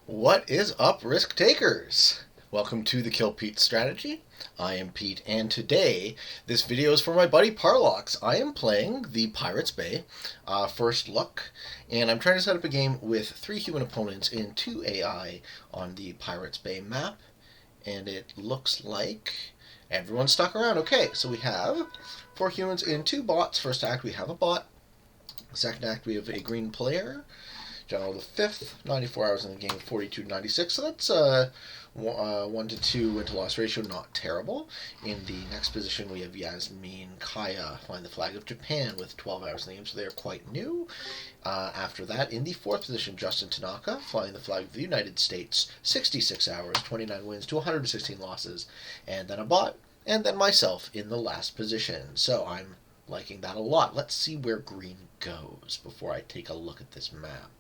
What is up, risk takers? Welcome to the Kill Pete strategy. I am Pete, and today this video is for my buddy Parlox. I am playing the Pirates Bay first look, and I'm trying to set up a game with 3 human opponents and 2 AI on the Pirates Bay map, and it looks like everyone's stuck around. Okay, so we have 4 humans and 2 bots. First act, we have a bot. Second act, we have a green player. General the 5th, 94 hours in the game, 42 to 96. So that's 1 to 2 win to loss ratio, not terrible. In the next position, we have Yasmin Kaya flying the flag of Japan with 12 hours in the game, so they are quite new. After that, in the 4th position, Justin Tanaka flying the flag of the United States, 66 hours, 29 wins to 116 losses. And then a bot, and then myself in the last position. So I'm liking that a lot. Let's see where green goes before I take a look at this map.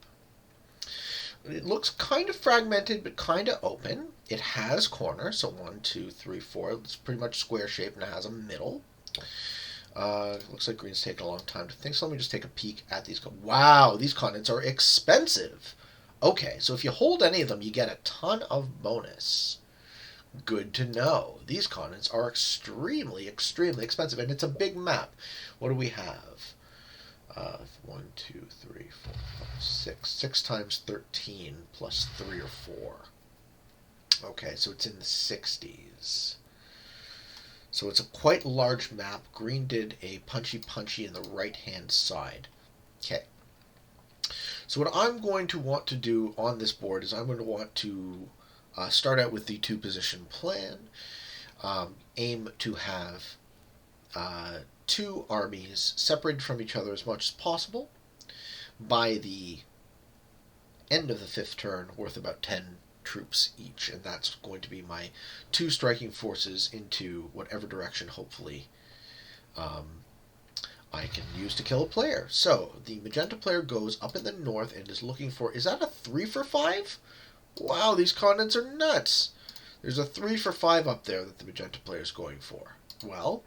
It looks kind of fragmented, but kind of open. It has corners, so 1, 2, 3, 4. It's pretty much square shaped and it has a middle. Looks like green's taking a long time to think, so let me just take a peek at these. Wow, these continents are expensive. Okay, so if you hold any of them, you get a ton of bonus. Good to know. These continents are extremely, extremely expensive, and it's a big map. What do we have? 1, 2, 3, 4, 5, 6. 6 times 13 plus 3 or 4. Okay, so it's in the 60s. So it's a quite large map. Green did a punchy in the right-hand side. Okay. So what I'm going to want to do on this board is I'm going to want to start out with the 2-position plan. Aim to have 2 armies separated from each other as much as possible. By the end of the 5th turn, worth about 10 troops each, and that's going to be my 2 striking forces into whatever direction, hopefully, I can use to kill a player. So, the magenta player goes up in the north and is looking for... Is that a 3 for 5? Wow, these continents are nuts! There's a 3 for 5 up there that the magenta player is going for. Well,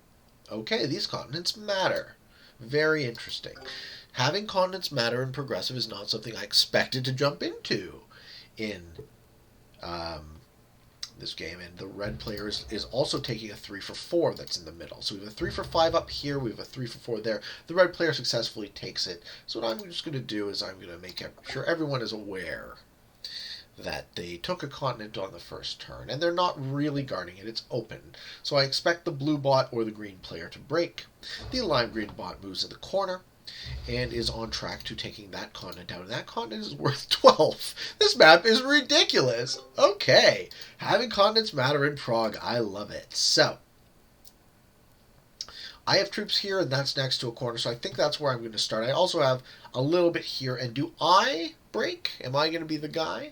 okay, these continents matter. Very interesting. Having continents matter in progressive is not something I expected to jump into in this game. And the red player is also taking a 3 for 4 that's in the middle. So we have a 3 for 5 up here, we have a 3 for 4 there. The red player successfully takes it. So what I'm just going to do is I'm going to make sure everyone is aware that they took a continent on the first turn, and they're not really guarding it, it's open. So I expect the blue bot or the green player to break. The lime-green bot moves in the corner, and is on track to taking that continent down. And that continent is worth 12. This map is ridiculous. Okay, having continents matter in Prague, I love it. So, I have troops here, and that's next to a corner, so I think that's where I'm going to start. I also have a little bit here, and do I break? Am I going to be the guy?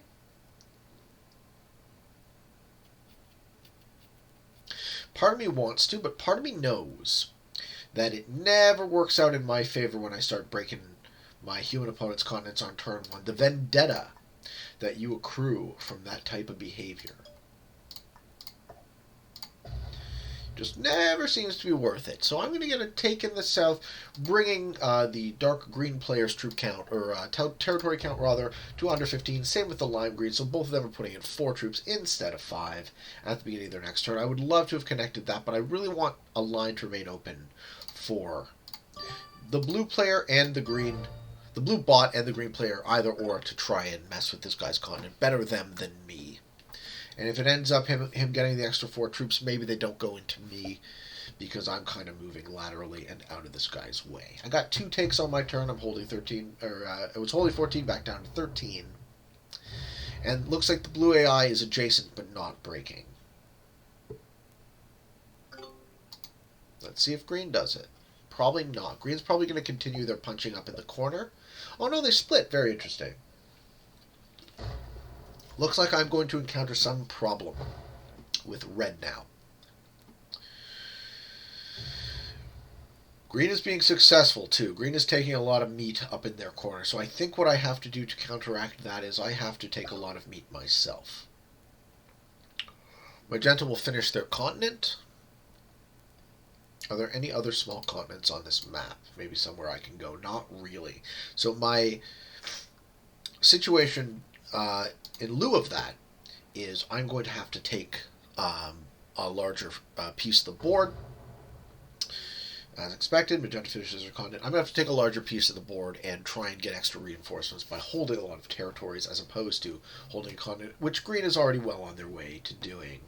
Part of me wants to, but part of me knows that it never works out in my favor when I start breaking my human opponent's continents on turn 1. The vendetta that you accrue from that type of behavior just never seems to be worth it. So I'm going to get a take in the south, bringing the dark green player's troop count, or territory count rather, to under 15. Same with the lime green, so both of them are putting in 4 troops instead of 5 at the beginning of their next turn. I would love to have connected that, but I really want a line to remain open for the blue player and the blue bot and the green player, either or, to try and mess with this guy's continent. Better them than me. And if it ends up him getting the extra 4 troops, maybe they don't go into me, because I'm kind of moving laterally and out of this guy's way. I got 2 takes on my turn. I'm holding 13, or it was holding 14, back down to 13. And looks like the blue AI is adjacent but not breaking. Let's see if green does it. Probably not. Green's probably going to continue their punching up in the corner. Oh no, they split. Very interesting. Looks like I'm going to encounter some problem with red now. Green is being successful too. Green is taking a lot of meat up in their corner. So I think what I have to do to counteract that is I have to take a lot of meat myself. Magenta will finish their continent. Are there any other small continents on this map? Maybe somewhere I can go? Not really. So my situation in lieu of that is I'm going to have to take a larger piece of the board. As expected, magenta finishes their content. I'm going to have to take a larger piece of the board and try and get extra reinforcements by holding a lot of territories as opposed to holding a continent, which green is already well on their way to doing.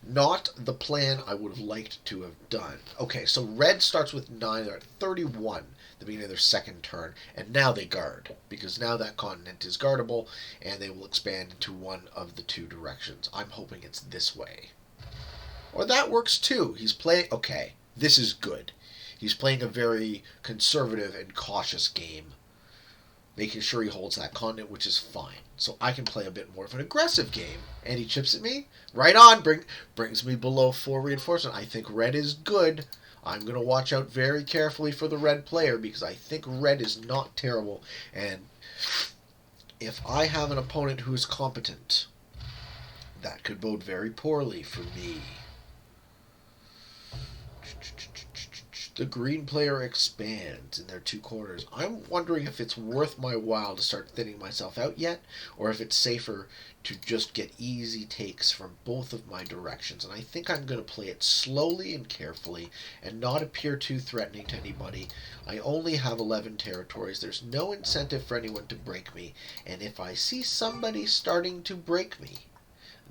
Not the plan I would have liked to have done. Okay, so red starts with 9. They're at 31 the beginning of their second turn, and now they guard, because now that continent is guardable, and they will expand into one of the two directions. I'm hoping it's this way. Or that works too. He's playing... Okay, this is good. He's playing a very conservative and cautious game, making sure he holds that continent, which is fine. So I can play a bit more of an aggressive game. And he chips at me. Right on. Brings me below 4 reinforcement. I think red is good. I'm going to watch out very carefully for the red player because I think red is not terrible. And if I have an opponent who is competent, that could bode very poorly for me. The green player expands in their two corners. I'm wondering if it's worth my while to start thinning myself out yet, or if it's safer to just get easy takes from both of my directions. And I think I'm going to play it slowly and carefully and not appear too threatening to anybody. I only have 11 territories. There's no incentive for anyone to break me. And if I see somebody starting to break me,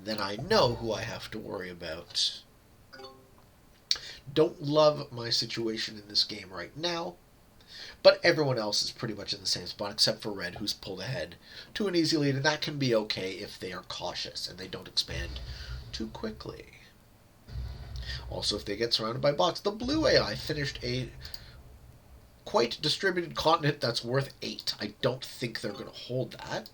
then I know who I have to worry about. Don't love my situation in this game right now, but everyone else is pretty much in the same spot except for red, who's pulled ahead to an easy lead, and that can be okay if they are cautious and they don't expand too quickly. Also, if they get surrounded by bots. The blue AI finished a quite distributed continent that's worth 8. I don't think they're going to hold that,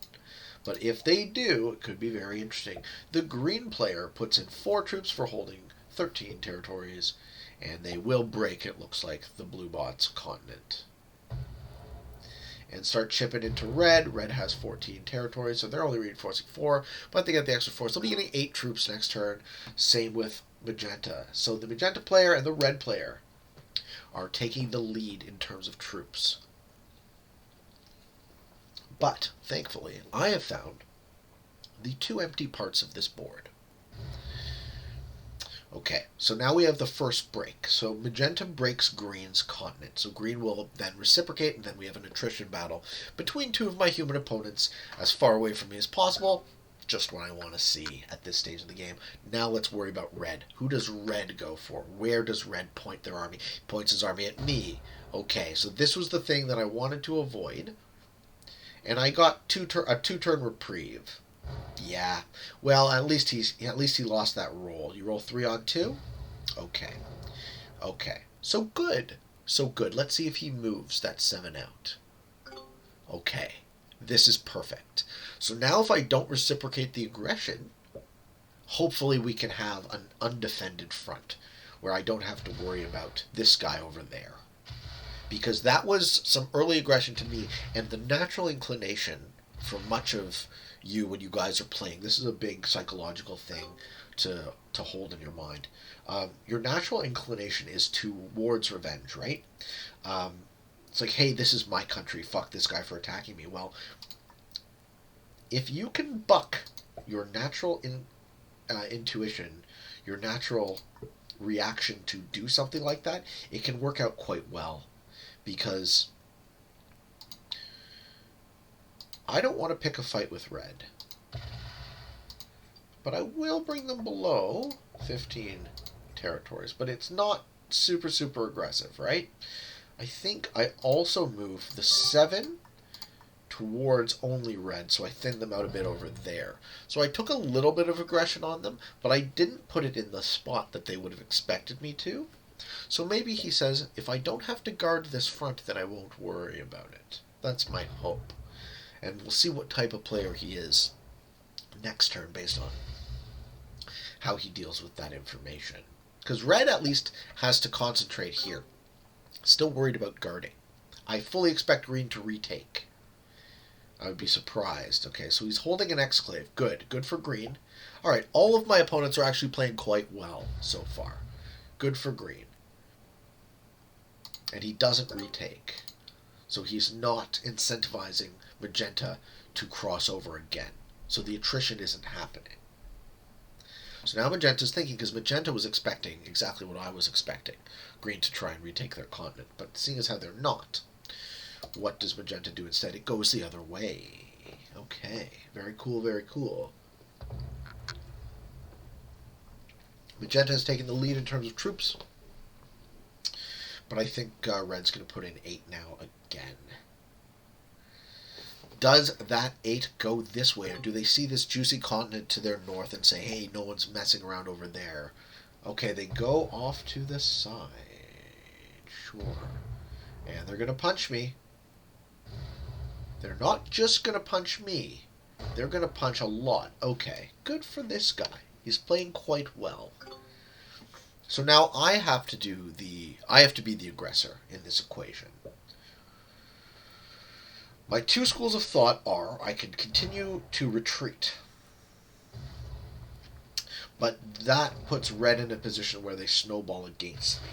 but if they do, it could be very interesting. The green player puts in 4 troops for holding 13 territories, and they will break, it looks like, the blue bot's continent. And start chipping into red. Red has 14 territories, so they're only reinforcing 4, but they get the extra 4. So they'll be getting 8 troops next turn. Same with magenta. So the magenta player and the red player are taking the lead in terms of troops. But, thankfully, I have found the 2 empty parts of this board. Okay, so now we have the first break. So magenta breaks green's continent. So green will then reciprocate, and then we have an attrition battle between 2 of my human opponents as far away from me as possible. Just what I want to see at this stage of the game. Now let's worry about red. Who does red go for? Where does red point their army? He points his army at me. Okay, so this was the thing that I wanted to avoid. And I got a 2-turn reprieve. Yeah. Well, at least he lost that roll. You roll 3 on 2? Okay. Okay. So good. So good. Let's see if he moves that 7 out. Okay. This is perfect. So now if I don't reciprocate the aggression, hopefully we can have an undefended front where I don't have to worry about this guy over there. Because that was some early aggression to me, and the natural inclination for much of you when you guys are playing, this is a big psychological thing to hold in your mind. Your natural inclination is towards revenge, right? It's like, hey, this is my country, fuck this guy for attacking me. Well, if you can buck your natural intuition, your natural reaction to do something like that, it can work out quite well. Because I don't want to pick a fight with red. But I will bring them below 15 territories. But it's not super, super aggressive, right? I think I also move the 7 towards only red, so I thinned them out a bit over there. So I took a little bit of aggression on them, but I didn't put it in the spot that they would have expected me to. So maybe he says, if I don't have to guard this front, then I won't worry about it. That's my hope. And we'll see what type of player he is next turn based on how he deals with that information. Because red at least has to concentrate here. Still worried about guarding. I fully expect green to retake. I would be surprised. Okay, so he's holding an exclave. Good. Good for green. Alright, all of my opponents are actually playing quite well so far. Good for green. And he doesn't retake. So he's not incentivizing magenta to cross over again. So the attrition isn't happening. So now magenta's thinking, because magenta was expecting exactly what I was expecting. Green to try and retake their continent. But seeing as how they're not, what does magenta do instead? It goes the other way. Okay, very cool, very cool. Magenta has taken the lead in terms of troops. But I think Red's going to put in 8 now again. Does that 8 go this way? Or do they see this juicy continent to their north and say, hey, no one's messing around over there? Okay, they go off to the side. Sure. And they're going to punch me. They're not just going to punch me. They're going to punch a lot. Okay, good for this guy. He's playing quite well. So now I have to be the aggressor in this equation. My two schools of thought are I can continue to retreat. But that puts Red in a position where they snowball against me.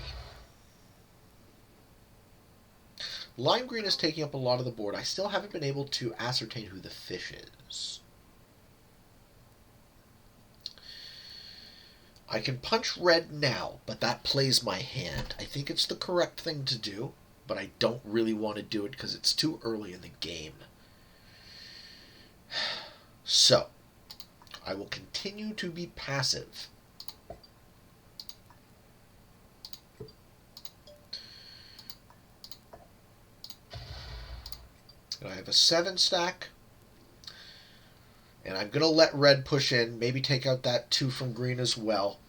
Lime green is taking up a lot of the board. I still haven't been able to ascertain who the fish is. I can punch red now, but that plays my hand. I think it's the correct thing to do, but I don't really want to do it because it's too early in the game. So, I will continue to be passive. And I have a 7 stack. And I'm going to let red push in, maybe take out that 2 from green as well.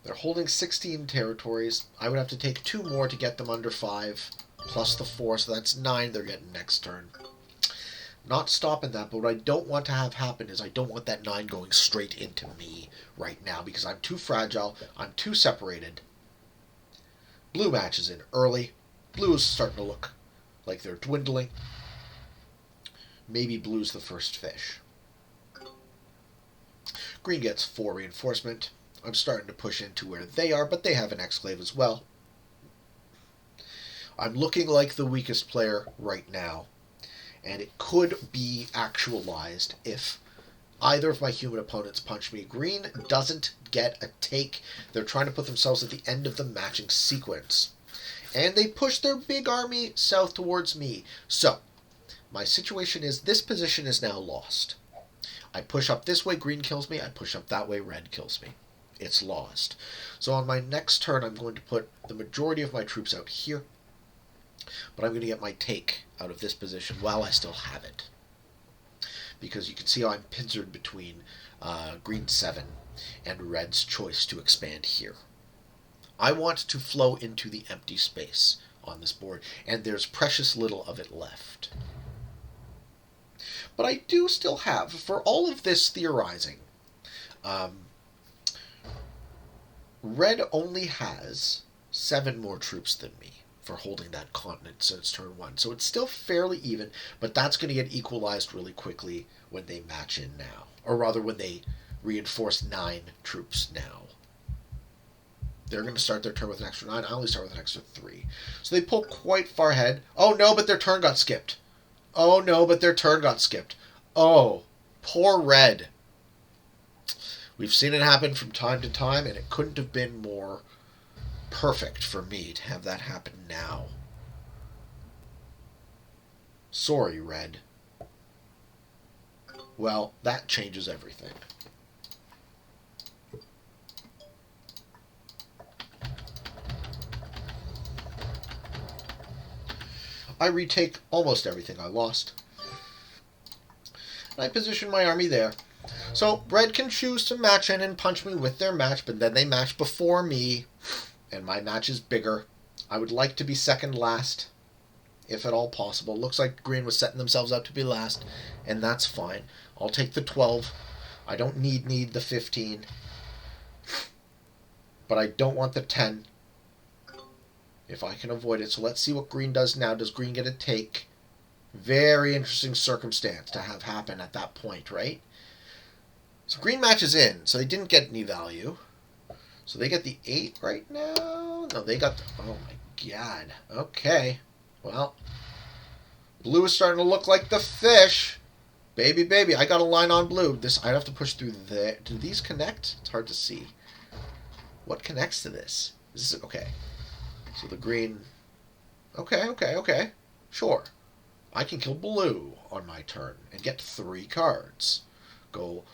They're holding 16 territories. I would have to take 2 more to get them under 5, plus the 4, so that's 9 they're getting next turn. Not stopping that, but what I don't want to have happen is I don't want that 9 going straight into me right now, because I'm too fragile, I'm too separated. Blue matches in early. Blue is starting to look like they're dwindling. Maybe blue's the first fish. Green gets 4 reinforcement. I'm starting to push into where they are, but they have an exclave as well. I'm looking like the weakest player right now, and it could be actualized if either of my human opponents punch me. Green doesn't get a take. They're trying to put themselves at the end of the matching sequence. And they push their big army south towards me. So, my situation is this position is now lost. I push up this way, green kills me. I push up that way, red kills me. It's lost. So on my next turn, I'm going to put the majority of my troops out here. But I'm going to get my take out of this position while I still have it. Because you can see how I'm pincered between green 7 and red's choice to expand here. I want to flow into the empty space on this board, and there's precious little of it left. But I do still have, for all of this theorizing, red only has 7 more troops than me for holding that continent since turn 1. So it's still fairly even, but that's going to get equalized really quickly when they match in now. Or rather, when they reinforce 9 troops now. They're going to start their turn with an extra 9. I only start with an extra 3. So they pull quite far ahead. Oh no, but their turn got skipped. Oh no, but their turn got skipped. Oh, poor red. We've seen it happen from time to time, and it couldn't have been more perfect for me to have that happen now. Sorry, red. Well, that changes everything. I retake almost everything I lost. And I position my army there. So red can choose to match in and punch me with their match, but then they match before me, and my match is bigger. I would like to be second last, if at all possible. Looks like green was setting themselves up to be last, and that's fine. I'll take the 12. I don't need the 15. But I don't want the 10. If I can avoid it. So let's see what green does now. Does green get a take? Very interesting circumstance to have happen at that point, right? So green matches in. So they didn't get any value. So they get the 8 right now? No, they got the... Oh my god. Okay. Well, Blue is starting to look like the fish. Baby, baby, I got a line on blue. This I'd have to push through there. Do these connect? It's hard to see. What connects to this? Is this okay? So the green. Okay, okay, okay. Sure. I can kill blue on my turn and get 3 cards. Go.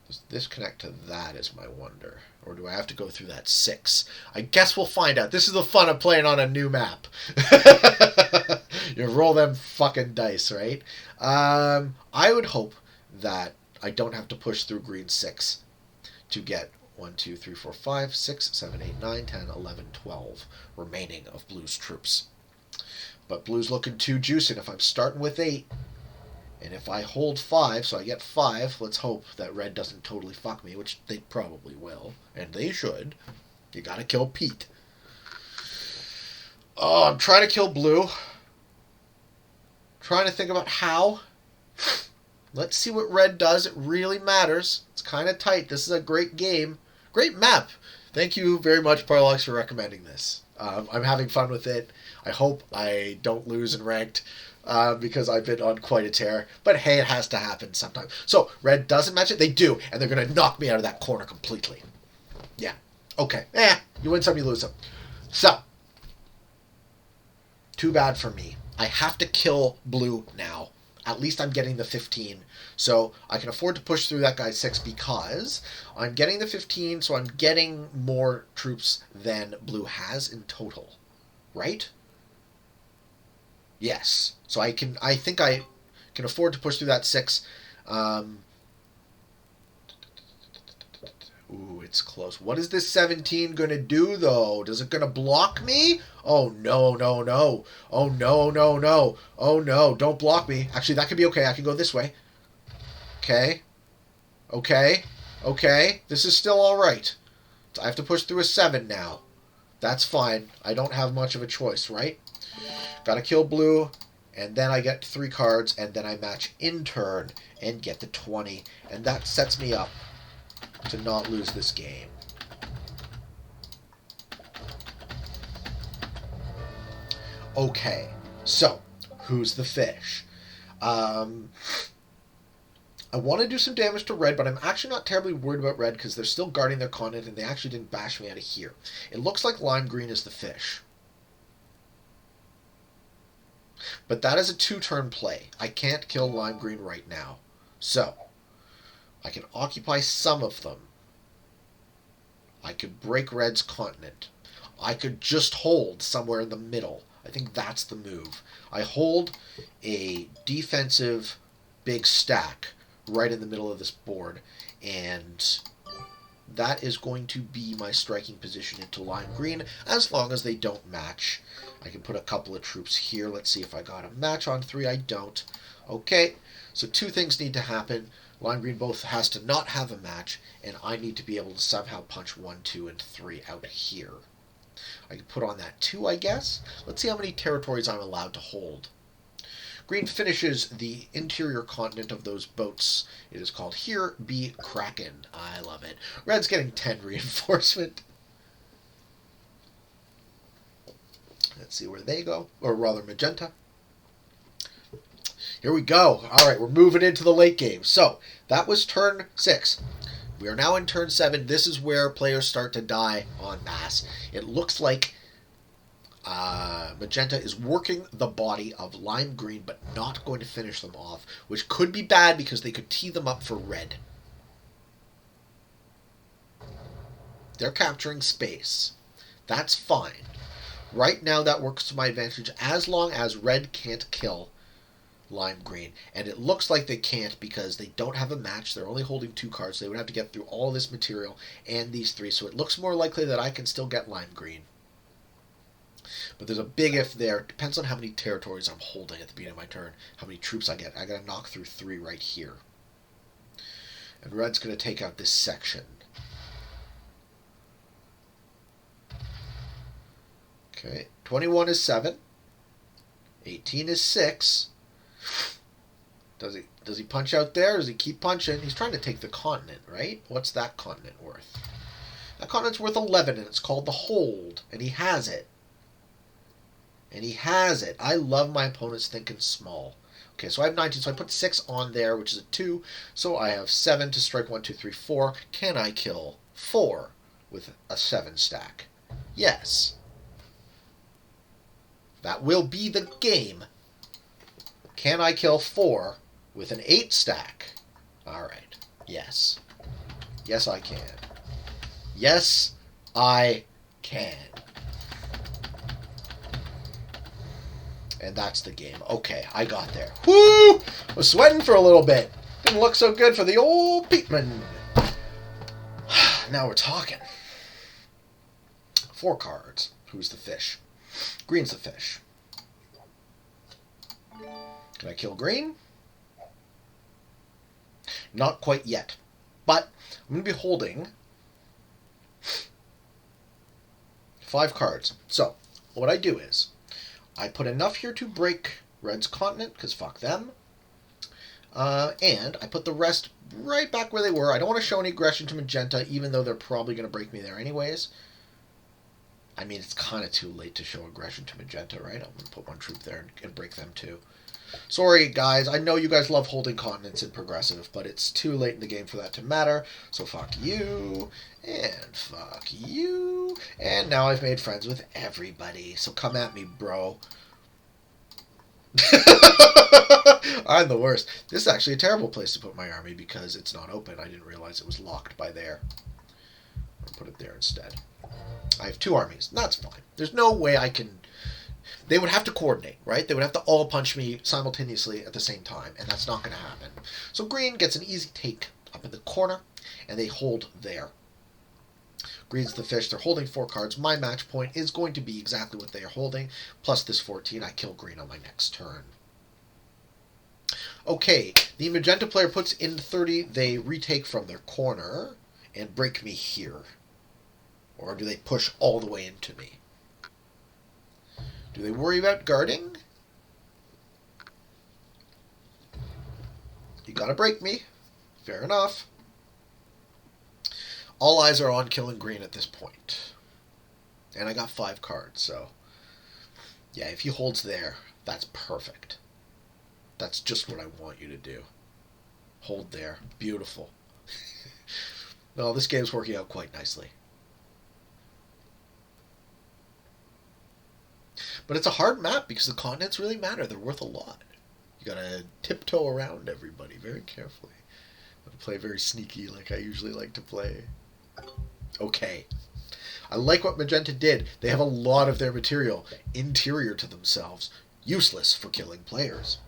Does this connect to that is my wonder. Or do I have to go through that 6? I guess we'll find out. This is the fun of playing on a new map. You roll them fucking dice, right? I would hope that I don't have to push through green 6 to get 1, 2, 3, 4, 5, 6, 7, 8, 9, 10, 11, 12 remaining of blue's troops. But blue's looking too juicy. And if I'm starting with 8, and if I hold 5, so I get 5, let's hope that red doesn't totally fuck me, which they probably will. And they should. You gotta kill Pete. Oh, I'm trying to kill blue. Trying to think about how. Let's see what red does. It really matters. It's kind of tight. This is a great game. Great map. Thank you very much, Parlox, for recommending this. I'm having fun with it. I hope I don't lose in ranked because I've been on quite a tear. But hey, it has to happen sometime. So, red doesn't match it. They do. And they're going to knock me out of that corner completely. Yeah. Okay. You win some, you lose some. So, too bad for me. I have to kill blue now. At least I'm getting the 15. So I can afford to push through that guy's 6 because I'm getting the 15, so I'm getting more troops than blue has in total. Right? Yes. So I think I can afford to push through that 6. Ooh, it's close. What is this 17 going to do, though? Is it going to block me? Oh, no, no, no. Oh, no, no, no. Oh, no. Don't block me. Actually, that could be okay. I can go this way. Okay. Okay. Okay. This is still all right. I have to push through a 7 now. That's fine. I don't have much of a choice, right? Gotta kill blue, and then I get 3 cards, and then I match in turn and get the 20, and that sets me up to not lose this game. Okay, so who's the fish? I want to do some damage to red, but I'm actually not terribly worried about red because they're still guarding their continent and they actually didn't bash me out of here. It looks like lime green is the fish. But that is a 2-turn play. I can't kill lime green right now. So, I can occupy some of them. I could break red's continent. I could just hold somewhere in the middle. I think that's the move. I hold a defensive big stack right in the middle of this board, and that is going to be my striking position into lime green, as long as they don't match. I can put a couple of troops here. Let's see if I got a match on 3. I don't. Okay, so 2 things need to happen. Lime green both has to not have a match, and I need to be able to somehow punch 1, 2, and 3 out here. I can put on that 2, I guess. Let's see how many territories I'm allowed to hold. Green finishes the interior continent of those boats. It is called Here Be Kraken. I love it. Red's getting 10 reinforcement. Let's see where they go. Or rather, magenta. Here we go. All right, we're moving into the late game. So, that was turn 6. We are now in turn 7. This is where players start to die en masse. It looks like magenta is working the body of lime green, but not going to finish them off, which could be bad because they could tee them up for red. They're capturing space. That's fine. Right now, that works to my advantage as long as red can't kill lime green, and it looks like they can't because they don't have a match. They're only holding 2 cards. They would have to get through all this material and these 3, so it looks more likely that I can still get lime green. But there's a big if there. It depends on how many territories I'm holding at the beginning of my turn, how many troops I get. I gotta knock through 3 right here. And red's gonna take out this section. Okay, 21 is 7. 18 is 6. Does he punch out there? Does he keep punching? He's trying to take the continent, right? What's that continent worth? That continent's worth 11, and it's called the Hold, and he has it. And he has it. I love my opponents thinking small. Okay, so I have 19, so I put 6 on there, which is a 2. So I have 7 to strike 1, 2, 3, 4. Can I kill 4 with a 7 stack? Yes. That will be the game. Can I kill 4 with an 8 stack? Alright. Yes. Yes, I can. Yes, I can. And that's the game. Okay, I got there. Woo! I was sweating for a little bit. Didn't look so good for the old Peatman. Now we're talking. 4 cards. Who's the fish? Green's the fish. Can I kill green? Not quite yet. But I'm going to be holding 5 cards. So, what I do is, I put enough here to break red's continent, because fuck them. And I put the rest right back where they were. I don't want to show any aggression to magenta, even though they're probably going to break me there anyways. I mean, it's kind of too late to show aggression to magenta, right? I'm going to put 1 troop there and break them too. Sorry, guys. I know you guys love holding continents in progressive, but it's too late in the game for that to matter. So fuck you, and fuck you. And now I've made friends with everybody. So come at me, bro. I'm the worst. This is actually a terrible place to put my army because it's not open. I didn't realize it was locked by there. I'll put it there instead. I have 2 armies. That's fine. There's no way I can... They would have to coordinate, right? They would have to all punch me simultaneously at the same time, and that's not going to happen. So green gets an easy take up in the corner, and they hold there. Green's the fish. They're holding 4 cards. My match point is going to be exactly what they are holding, plus this 14. I kill green on my next turn. Okay, the magenta player puts in 30. They retake from their corner and break me here. Or do they push all the way into me? Do they worry about guarding? You gotta break me. Fair enough. All eyes are on killing green at this point. And I got 5 cards, so... Yeah, if he holds there, that's perfect. That's just what I want you to do. Hold there. Beautiful. Well, this game's working out quite nicely. But it's a hard map because the continents really matter. They're worth a lot. You gotta tiptoe around everybody very carefully. I play very sneaky like I usually like to play. Okay. I like what magenta did. They have a lot of their material interior to themselves, useless for killing players.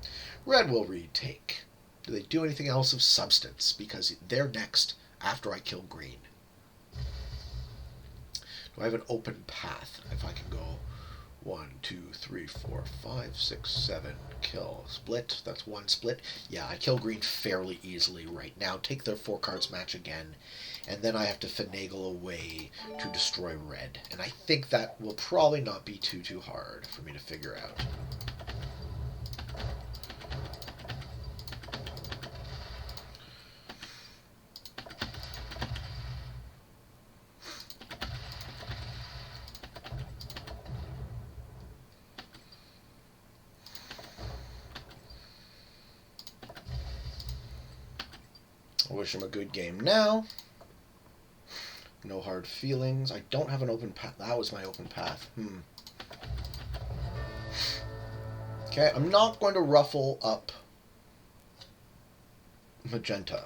Red will retake. Do they do anything else of substance? Because they're next after I kill green. Do I have an open path? If I can go 1, 2, 3, 4, 5, 6, 7, kill. Split. That's 1 split. Yeah, I kill green fairly easily right now. Take their 4 cards match again. And then I have to finagle a way to destroy red. And I think that will probably not be too hard for me to figure out. I wish him a good game now. No hard feelings. I don't have an open path. That was my open path. Okay, I'm not going to ruffle up magenta.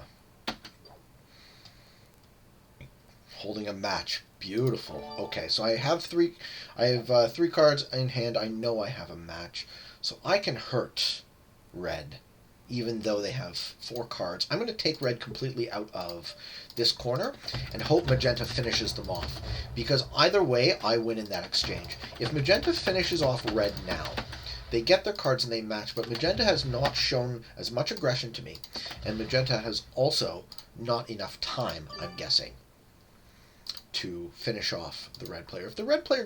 Holding a match. Beautiful. Okay, so I have 3 cards in hand. I know I have a match. So I can hurt red, even though they have 4 cards. I'm going to take red completely out of this corner and hope magenta finishes them off. Because either way, I win in that exchange. If magenta finishes off red now, they get their cards and they match, but magenta has not shown as much aggression to me. And magenta has also not enough time, I'm guessing, to finish off the red player. If the red player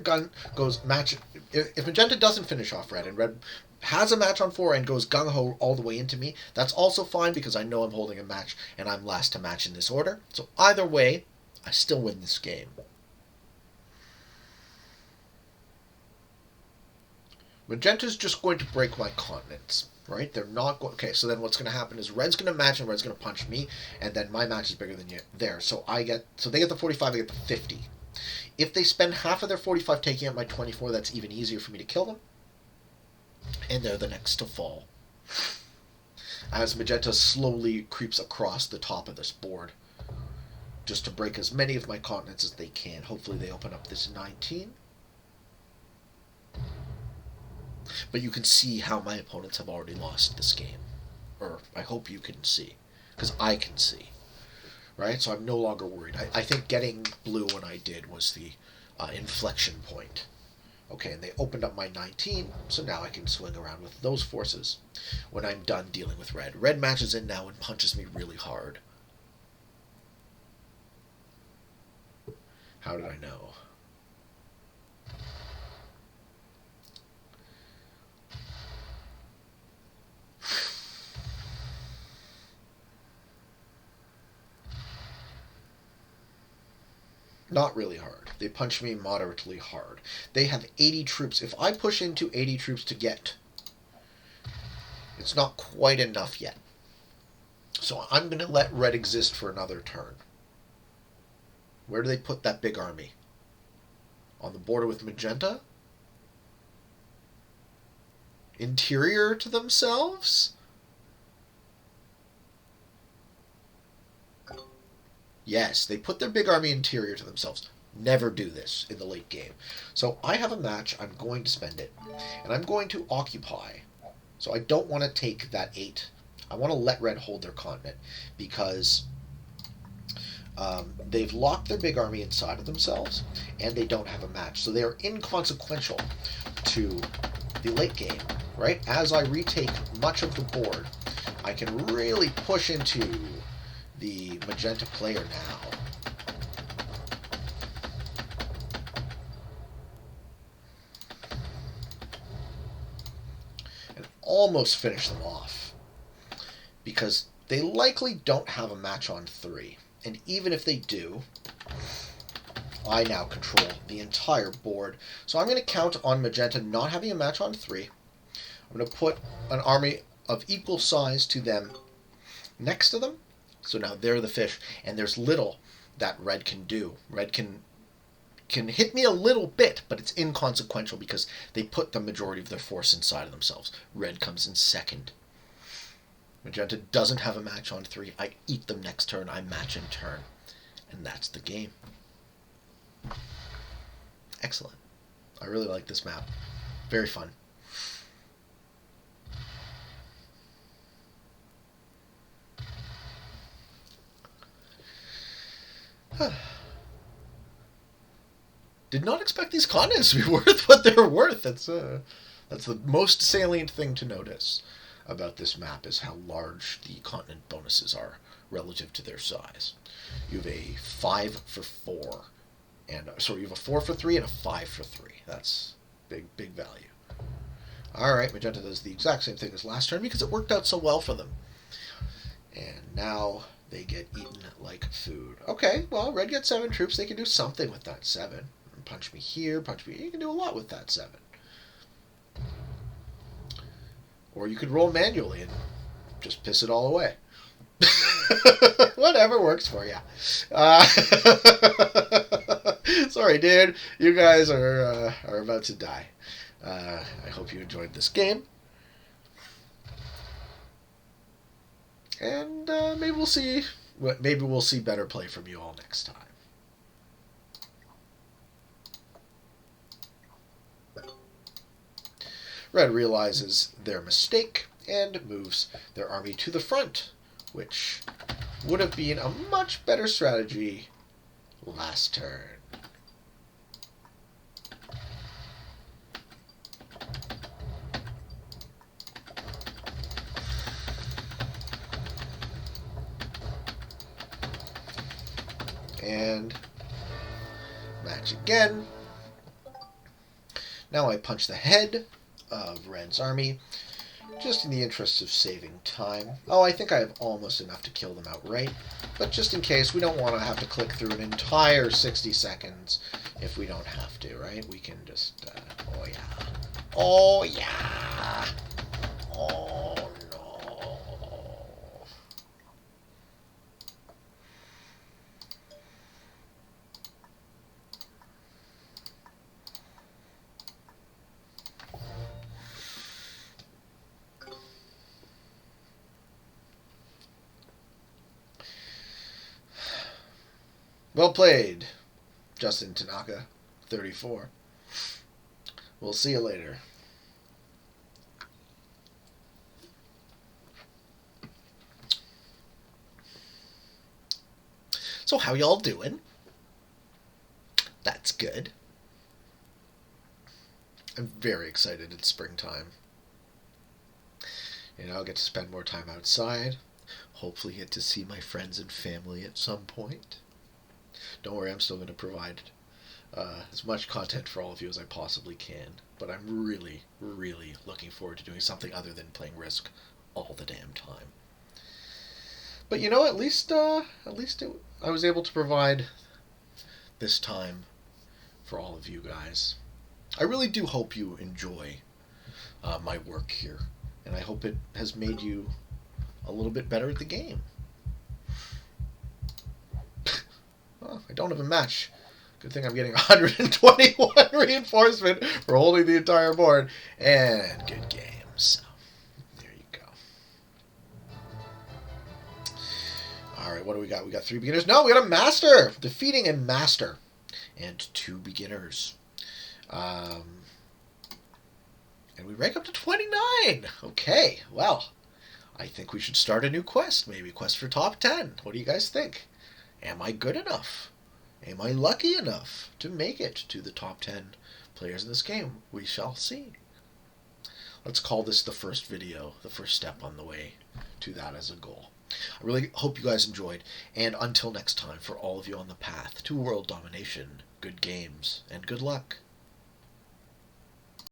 goes match... If magenta doesn't finish off red and red has a match on 4 and goes gung-ho all the way into me, that's also fine because I know I'm holding a match and I'm last to match in this order. So either way, I still win this game. Magenta's just going to break my continents, right? They're not going... Okay, so then what's going to happen is red's going to match and red's going to punch me, and then my match is bigger than theirs. So they get the 45, I get the 50. If they spend half of their 45 taking out my 24, that's even easier for me to kill them. And they're the next to fall. As Magenta slowly creeps across the top of this board, just to break as many of my continents as they can. Hopefully they open up this 19. But you can see how my opponents have already lost this game. Or I hope you can see. Because I can see. Right? So I'm no longer worried. I think getting blue when I did was the inflection point. Okay, and they opened up my 19, so now I can swing around with those forces when I'm done dealing with red. Red matches in now and punches me really hard. How did I know? Not really hard. They punch me moderately hard. They have 80 troops. If I push into 80 troops to get, it's not quite enough yet. So I'm going to let red exist for another turn. Where do they put that big army? On the border with magenta? Interior to themselves? Yes, they put their big army interior to themselves. Never do this in the late game. So I have a match. I'm going to spend it. And I'm going to occupy. So I don't want to take that 8. I want to let red hold their continent. Because they've locked their big army inside of themselves. And they don't have a match. So they are inconsequential to the late game. Right? As I retake much of the board, I can really push into the magenta player now. And almost finish them off. Because they likely don't have a match on 3. And even if they do, I now control the entire board. So I'm going to count on magenta not having a match on 3. I'm going to put an army of equal size to them next to them. So now they're the fish, and there's little that red can do. Red can hit me a little bit, but it's inconsequential because they put the majority of their force inside of themselves. Red comes in second. Magenta doesn't have a match on 3. I eat them next turn. I match in turn. And that's the game. Excellent. I really like this map. Very fun. Did not expect these continents to be worth what they're worth. That's the most salient thing to notice about this map is how large the continent bonuses are relative to their size. You have a 5 for 4, and you have a 4 for 3 and a 5 for 3. That's big value. All right, magenta does the exact same thing as last turn because it worked out so well for them. And now they get eaten like food. Okay, well, red gets 7 troops. They can do something with that 7. Punch me here, punch me here. You can do a lot with that 7. Or you could roll manually and just piss it all away. Whatever works for you. Sorry, dude. You guys are about to die. I hope you enjoyed this game. And maybe we'll see better play from you all next time. Red realizes their mistake and moves their army to the front, which would have been a much better strategy last turn. And match again. Now I punch the head of Red's army, just in the interest of saving time. Oh, I think I have almost enough to kill them outright, but just in case, we don't want to have to click through an entire 60 seconds if we don't have to, right? We can just, oh yeah. Oh, yeah. Oh, no. Well played, Justin Tanaka, 34. We'll see you later. So how y'all doing? That's good. I'm very excited it's springtime. I'll get to spend more time outside. Hopefully get to see my friends and family at some point. Don't worry, I'm still going to provide as much content for all of you as I possibly can. But I'm really, really looking forward to doing something other than playing Risk all the damn time. But at least I was able to provide this time for all of you guys. I really do hope you enjoy my work here, and I hope it has made you a little bit better at the game. Well, I don't have a match. Good thing I'm getting 121 reinforcement for holding the entire board, and good game. So there you go. All right, what do we got? We got 3 beginners. No, we got a master. Defeating a master and 2 beginners. And we rank up to 29. Okay, well, I think we should start a new quest. Maybe a quest for top 10. What do you guys think? Am I good enough? Am I lucky enough to make it to the top 10 players in this game? We shall see. Let's call this the first video, the first step on the way to that as a goal. I really hope you guys enjoyed, and until next time, for all of you on the path to world domination, good games and good luck.